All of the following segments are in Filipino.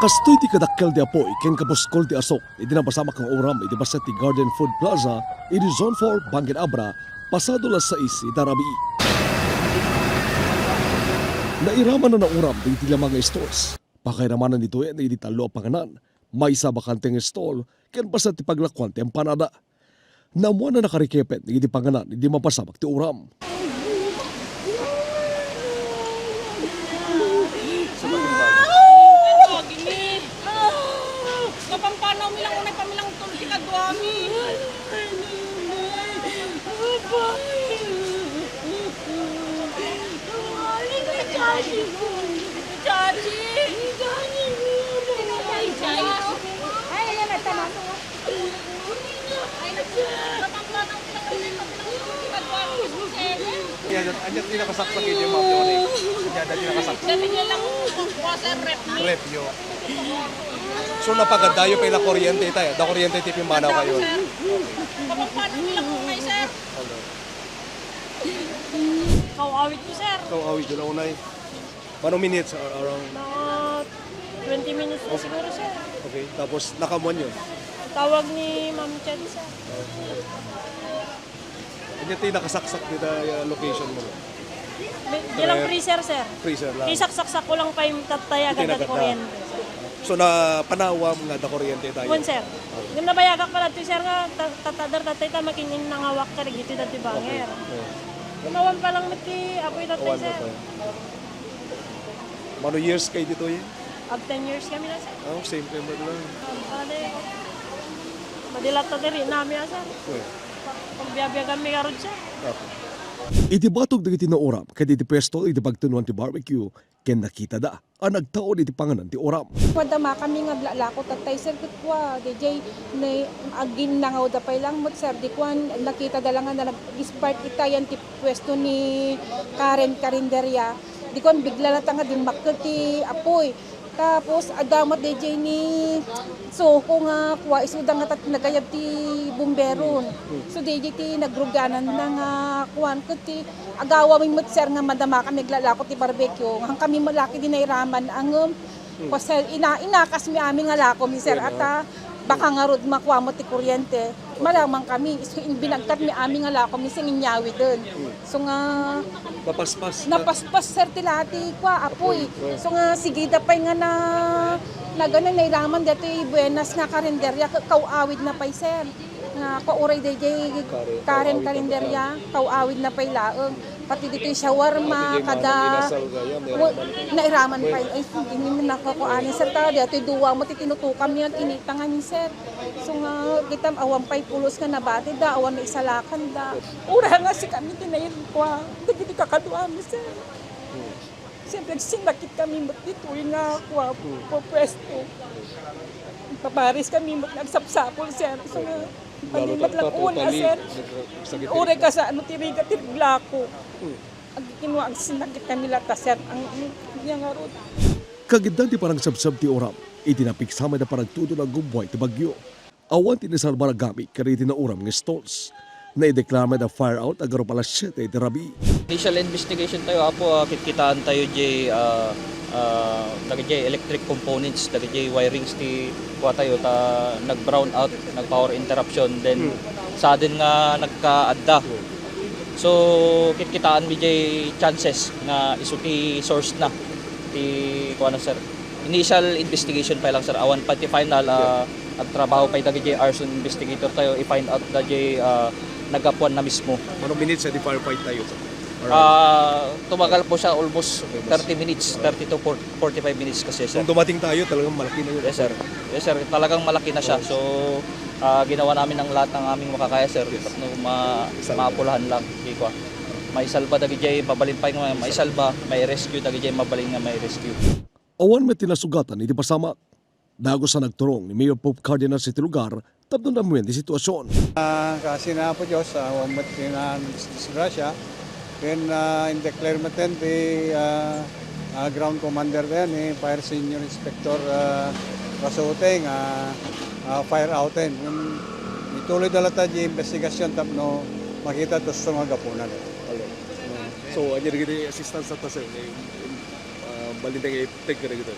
Kastoy ti kadakkel di apoy, ken kabuskol ti asok, idi na basama kang oram, idi basa ti Garden Food Plaza, idi Zone 4, Bangin Abra, pasado las 6, itarabi. Nairaman na oram, di ti lamang stores. Pakairamanan dito yan, idi talo panganan. May isa bakanteng stall, ken basa ti paglakwan ti empanada. Namuan na nakarikepet, idi panganan, idi mapasamak ti oram. Kapampanaw milang unay pamilang tulsi kadwami. Chachi. Ay, yan na tama. Ay, kapampanaw milang unay pamilang tulsi kadwami. Andiyan tinakasaksak yung mga yun eh. Andiyan tinakasaksak. Dati niya lang kuwasa rep ni. Rep yun. So napagadayo pa ila kuryente tayo. Da kuryente tipin manaw kayo. Kapampanaw milang unay, sir. Kawawit ko, sir. So awit yun unay. Paano minutes around? Mga 20 minutes na siguro, sir. Okay. Tapos nakamuan yun. Tawag ni Ma'am Chad, sir. Andiyan tinakasaksak dito yung location mo. Yan ang freezer, sir. Freezer lang. Isaksak ko lang pa yung tatayagan ng Tinaganda. kuryente. So na panawa mga da kuryente tayo. Kun, sir. Yung nabayagak pala ito, sir, nga, tatadar tatay ta makinin nangawak ka rin dito dati banger. Kumawan pa lang mati, apoy tatay, Awan mo sir. tayo. Mano years kayo dito yun? Ab 10 years kami na, sir. Oh, same time lang. Madilat na rin namin, sir. Okay. Pagbiyabiya kami karod, sir. Okay. Iti batog dagiti na oram, kadi iti pwesto iti pagtunuan ti barbecue, ken nakita da, ang nagtaon iti panganan ti oram. Madama kami nga lalako tatay sir kutwa DJ na agin nangaw da pay lang mo sir di kwan nakita da lang nga nag-spark kita yan ti pwesto ni Karen Karinderya di kwan bigla na tanga din makati apoy tapos adamat DJ ni so ko nga kuha isuda nga tat nagayab ti bomberon so DJ ti nagruganan na nga kuan ko ti agawa mi mut sir nga madama kami naglalako ti barbecue hang kami malaki din nairaman ang pasel inakas mi amin nga lako mi sir ata baka nga rod makuha mo ti kuryente malamang kami so binagkat mi amin nga lako mi singinyawi doon so nga napaspas sir tilati kwa apoy so nga sige dapay nga na ganun nairaman dito buenas nga karinderya kauawid na pay sir nga kauray DJ Karen Karinderya kauawid na pay laeng pati dito yung shawarma kada nairaman pa ay hindi mo nakakuanin sir ta dito duwa mo tinutukam yan initangan ni sir so nga kita awan pay pulos nga nabati da awan na isalakan da ura nga si kami tinayin ko dito kakatuwa mi sir siyempre sinakit kami dito nga kuha po pwesto paparis kami nagsapsapol sir so nga palimat lang una sir ura ka sa ano tiriga tirglako ang kinuha ang sinakit kami lata sir ang niya nga rod Kagidan ti parang sabsab ti oram, itinapiksama na parang tudo ng gumboy ti bagyo. Awan tinisal baragami kari na oram ng stalls. Na-ideklarama na fire out agaro pala 7 ti rabi. Initial investigation tayo apo kitkitaan tayo electric components wirings ti kuha tayo ta nag brown out nag power interruption then sudden nga nagkaadda. So kitkitaan mi chances na isu ti source na ti kuha na sir. Initial investigation pa lang sir awan pa ti final at trabaho pa ita arson investigator tayo i-find out da nagapuan na mismo. Anong minutes sa di firefight tayo? Tumagal po siya almost 30 minutes, 30 to 45 minutes kasi sir. Kung dumating tayo, talagang malaki na yun. Yes sir. Yes sir, talagang malaki na siya. So ginawa namin ang lahat ng aming makakaya sir. No, maapulahan lang kiko. May salba dagiti mabalin pa nga may salba, may rescue dagiti mabalin nga may rescue. Awan may tinasugatan iti pasamak. Dago sa nagturong ni Mayor Pope Cardinal sa iti lugar, tapno na mo di sitwasyon. Kasi na po Diyos, wamat na disgrasya. Then in declarement then, the ground commander then, Fire Senior Inspector Rasoteng, fire out then. Ituloy dalata di investigasyon tapno makita to sa mga gapunan. So, anyan gini assistance sa tasel. balintang iptek ka dito.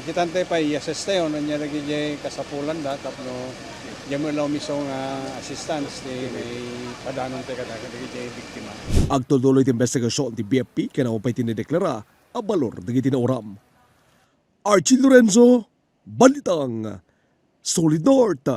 Kitante pa i-assess tayo, nandiyan lagi jay kasapulan da, tapno diyan mo lang misong assistance di may padanon tayo kada lagi jay biktima. Agtuloy ti investigasyon ti BFP kaya naman pa'y tinideklara ang balor ng itinauram. Archie Lorenzo, Balitang Solid North.